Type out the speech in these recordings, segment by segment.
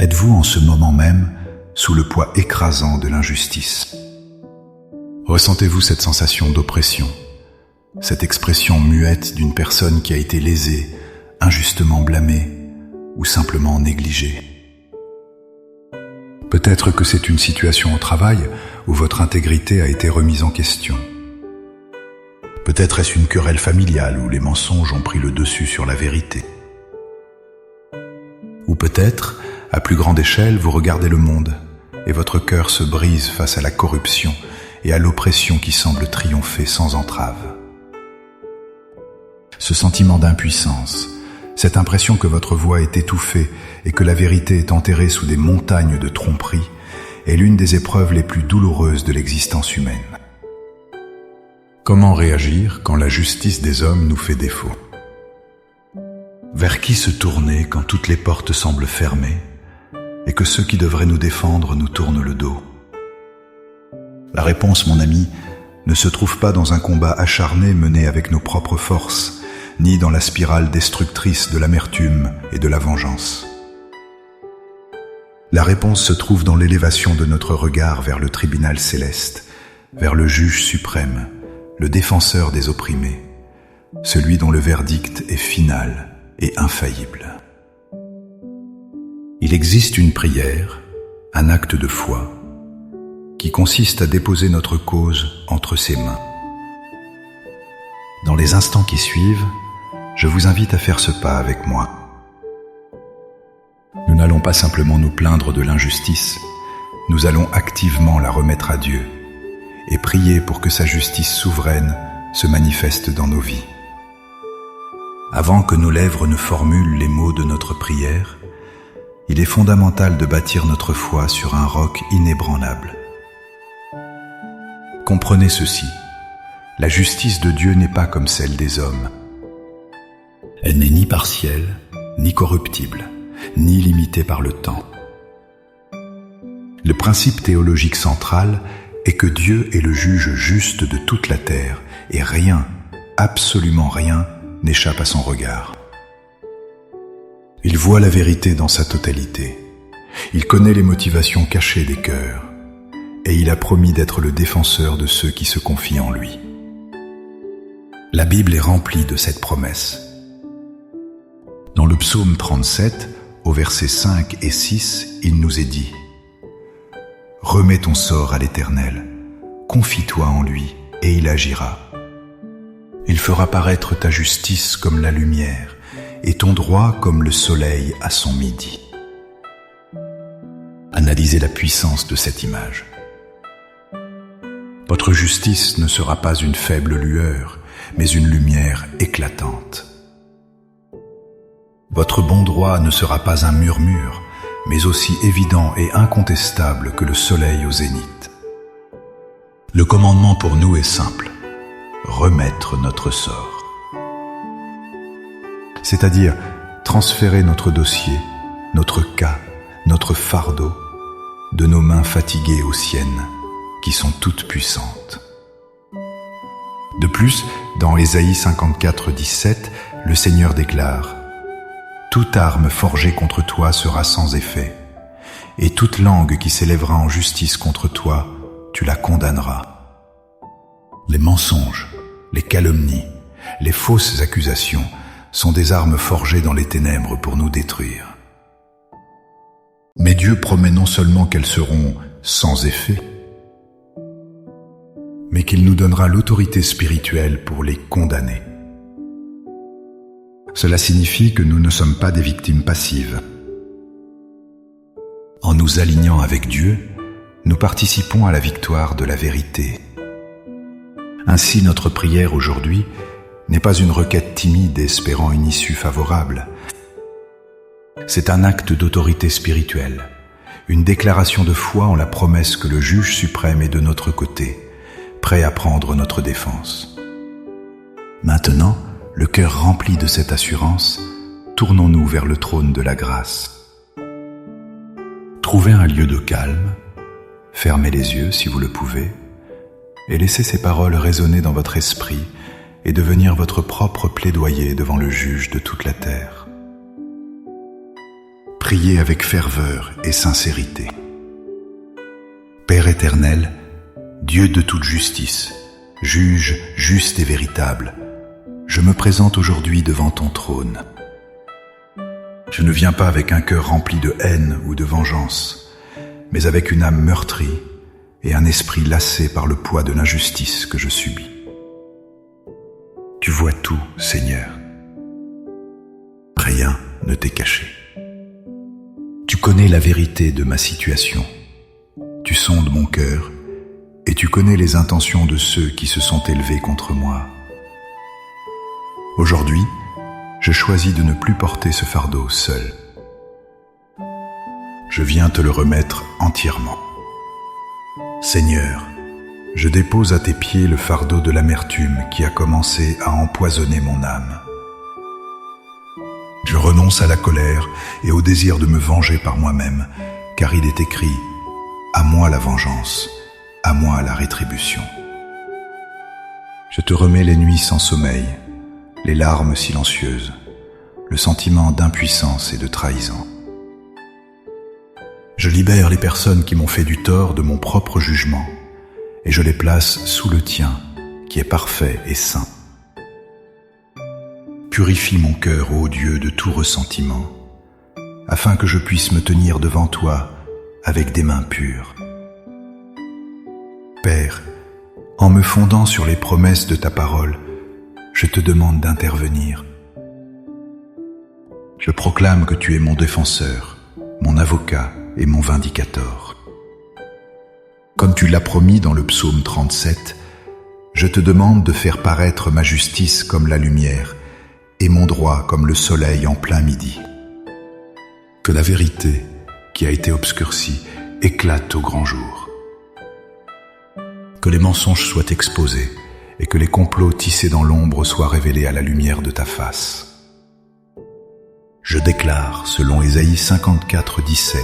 Êtes-vous en ce moment même sous le poids écrasant de l'injustice? Ressentez-vous cette sensation d'oppression, cette expression muette d'une personne qui a été lésée, injustement blâmée ou simplement négligée? Peut-être que c'est une situation au travail où votre intégrité a été remise en question. Peut-être est-ce une querelle familiale où les mensonges ont pris le dessus sur la vérité. Ou peut-être, à plus grande échelle, vous regardez le monde et votre cœur se brise face à la corruption et à l'oppression qui semble triompher sans entrave. Ce sentiment d'impuissance, cette impression que votre voix est étouffée et que la vérité est enterrée sous des montagnes de tromperies, est l'une des épreuves les plus douloureuses de l'existence humaine. Comment réagir quand la justice des hommes nous fait défaut? Vers qui se tourner quand toutes les portes semblent fermées et que ceux qui devraient nous défendre nous tournent le dos? La réponse, mon ami, ne se trouve pas dans un combat acharné mené avec nos propres forces, ni dans la spirale destructrice de l'amertume et de la vengeance. La réponse se trouve dans l'élévation de notre regard vers le tribunal céleste, vers le juge suprême, le défenseur des opprimés, celui dont le verdict est final et infaillible. Il existe une prière, un acte de foi, qui consiste à déposer notre cause entre ses mains. Dans les instants qui suivent, je vous invite à faire ce pas avec moi. Nous n'allons pas simplement nous plaindre de l'injustice, nous allons activement la remettre à Dieu et prier pour que sa justice souveraine se manifeste dans nos vies. Avant que nos lèvres ne formulent les mots de notre prière, il est fondamental de bâtir notre foi sur un roc inébranlable. Comprenez ceci, la justice de Dieu n'est pas comme celle des hommes. Elle n'est ni partielle, ni corruptible, ni limitée par le temps. Le principe théologique central est que Dieu est le juge juste de toute la terre et rien, absolument rien, n'échappe à son regard. Il voit la vérité dans sa totalité. Il connaît les motivations cachées des cœurs et il a promis d'être le défenseur de ceux qui se confient en lui. La Bible est remplie de cette promesse. Dans le psaume 37, au versets 5 et 6, il nous est dit « Remets ton sort à l'Éternel, confie-toi en lui, et il agira. Il fera paraître ta justice comme la lumière, et ton droit comme le soleil à son midi. » Analysez la puissance de cette image. Votre justice ne sera pas une faible lueur, mais une lumière éclatante. Votre bon droit ne sera pas un murmure, mais aussi évident et incontestable que le soleil au zénith. Le commandement pour nous est simple, remettre notre sort. C'est-à-dire transférer notre dossier, notre cas, notre fardeau, de nos mains fatiguées aux siennes, qui sont toutes puissantes. De plus, dans Ésaïe 54, 17, le Seigneur déclare « Toute arme forgée contre toi sera sans effet, et toute langue qui s'élèvera en justice contre toi, tu la condamneras. » Les mensonges, les calomnies, les fausses accusations sont des armes forgées dans les ténèbres pour nous détruire. Mais Dieu promet non seulement qu'elles seront sans effet, mais qu'il nous donnera l'autorité spirituelle pour les condamner. Cela signifie que nous ne sommes pas des victimes passives. En nous alignant avec Dieu, nous participons à la victoire de la vérité. Ainsi, notre prière aujourd'hui n'est pas une requête timide espérant une issue favorable. C'est un acte d'autorité spirituelle, une déclaration de foi en la promesse que le juge suprême est de notre côté, prêt à prendre notre défense. Maintenant, le cœur rempli de cette assurance, tournons-nous vers le trône de la grâce. Trouvez un lieu de calme, fermez les yeux si vous le pouvez, et laissez ces paroles résonner dans votre esprit et devenir votre propre plaidoyer devant le juge de toute la terre. prier avec ferveur et sincérité. Père éternel, Dieu de toute justice, juge juste et véritable, je me présente aujourd'hui devant ton trône. Je ne viens pas avec un cœur rempli de haine ou de vengeance, mais avec une âme meurtrie et un esprit lassé par le poids de l'injustice que je subis. Tu vois tout, Seigneur. Rien ne t'est caché. Tu connais la vérité de ma situation. Tu sondes mon cœur et tu connais les intentions de ceux qui se sont élevés contre moi. Aujourd'hui, je choisis de ne plus porter ce fardeau seul. Je viens te le remettre entièrement. Seigneur, je dépose à tes pieds le fardeau de l'amertume qui a commencé à empoisonner mon âme. Je renonce à la colère et au désir de me venger par moi-même, car il est écrit « À moi la vengeance, à moi la rétribution ». Je te remets les nuits sans sommeil, les larmes silencieuses, le sentiment d'impuissance et de trahison. Je libère les personnes qui m'ont fait du tort de mon propre jugement et je les place sous le tien, qui est parfait et saint. Purifie mon cœur, ô Dieu, de tout ressentiment, afin que je puisse me tenir devant toi avec des mains pures. Père, en me fondant sur les promesses de ta parole, je te demande d'intervenir. Je proclame que tu es mon défenseur, mon avocat et mon vindicateur. Comme tu l'as promis dans le psaume 37, je te demande de faire paraître ma justice comme la lumière et mon droit comme le soleil en plein midi. Que la vérité, qui a été obscurcie, éclate au grand jour. Que les mensonges soient exposés et que les complots tissés dans l'ombre soient révélés à la lumière de ta face. Je déclare, selon Ésaïe 54, 17,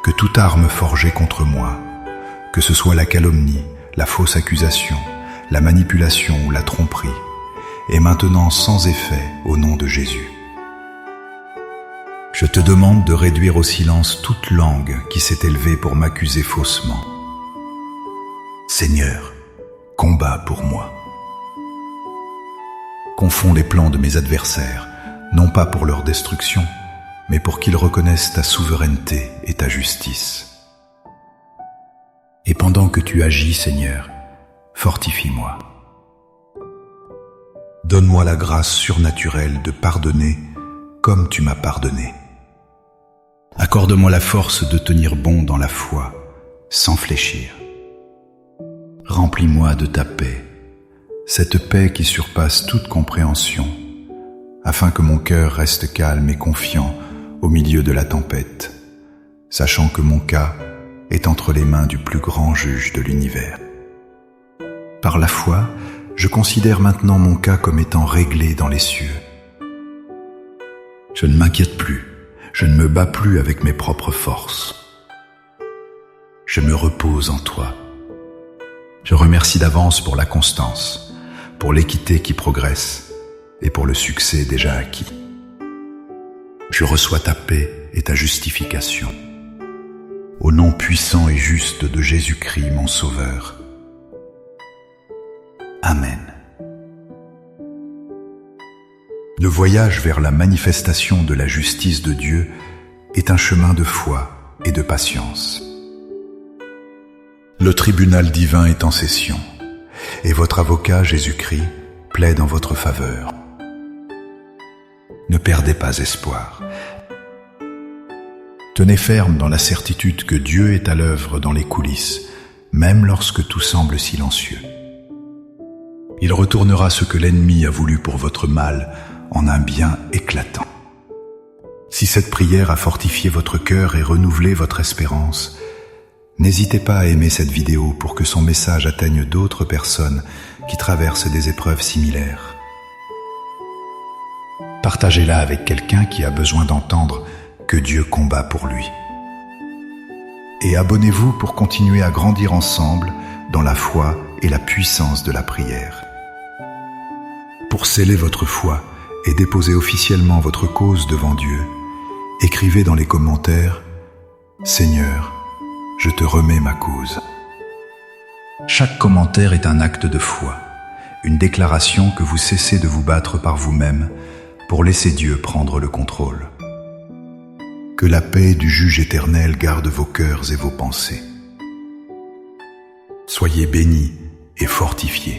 que toute arme forgée contre moi, que ce soit la calomnie, la fausse accusation, la manipulation ou la tromperie, est maintenant sans effet au nom de Jésus. Je te demande de réduire au silence toute langue qui s'est élevée pour m'accuser faussement. Seigneur, combat pour moi. Confonds les plans de mes adversaires, non pas pour leur destruction, mais pour qu'ils reconnaissent ta souveraineté et ta justice. Et pendant que tu agis, Seigneur, fortifie-moi. Donne-moi la grâce surnaturelle de pardonner comme tu m'as pardonné. Accorde-moi la force de tenir bon dans la foi, sans fléchir. Remplis-moi de ta paix, cette paix qui surpasse toute compréhension, afin que mon cœur reste calme et confiant au milieu de la tempête, sachant que mon cas est entre les mains du plus grand juge de l'univers. Par la foi, je considère maintenant mon cas comme étant réglé dans les cieux. Je ne m'inquiète plus, je ne me bats plus avec mes propres forces. Je me repose en toi. Je remercie d'avance pour la constance, pour l'équité qui progresse et pour le succès déjà acquis. Je reçois ta paix et ta justification. Au nom puissant et juste de Jésus-Christ, mon Sauveur. Amen. Le voyage vers la manifestation de la justice de Dieu est un chemin de foi et de patience. Le tribunal divin est en session, et votre avocat Jésus-Christ plaide en votre faveur. Ne perdez pas espoir. Tenez ferme dans la certitude que Dieu est à l'œuvre dans les coulisses, même lorsque tout semble silencieux. Il retournera ce que l'ennemi a voulu pour votre mal en un bien éclatant. Si cette prière a fortifié votre cœur et renouvelé votre espérance, n'hésitez pas à aimer cette vidéo pour que son message atteigne d'autres personnes qui traversent des épreuves similaires. Partagez-la avec quelqu'un qui a besoin d'entendre que Dieu combat pour lui. Et abonnez-vous pour continuer à grandir ensemble dans la foi et la puissance de la prière. Pour sceller votre foi et déposer officiellement votre cause devant Dieu, Écrivez dans les commentaires « Seigneur, je te remets ma cause ». Chaque commentaire est un acte de foi, une déclaration que vous cessez de vous battre par vous-même pour laisser Dieu prendre le contrôle. Que la paix du juge éternel garde vos cœurs et vos pensées. Soyez bénis et fortifiés.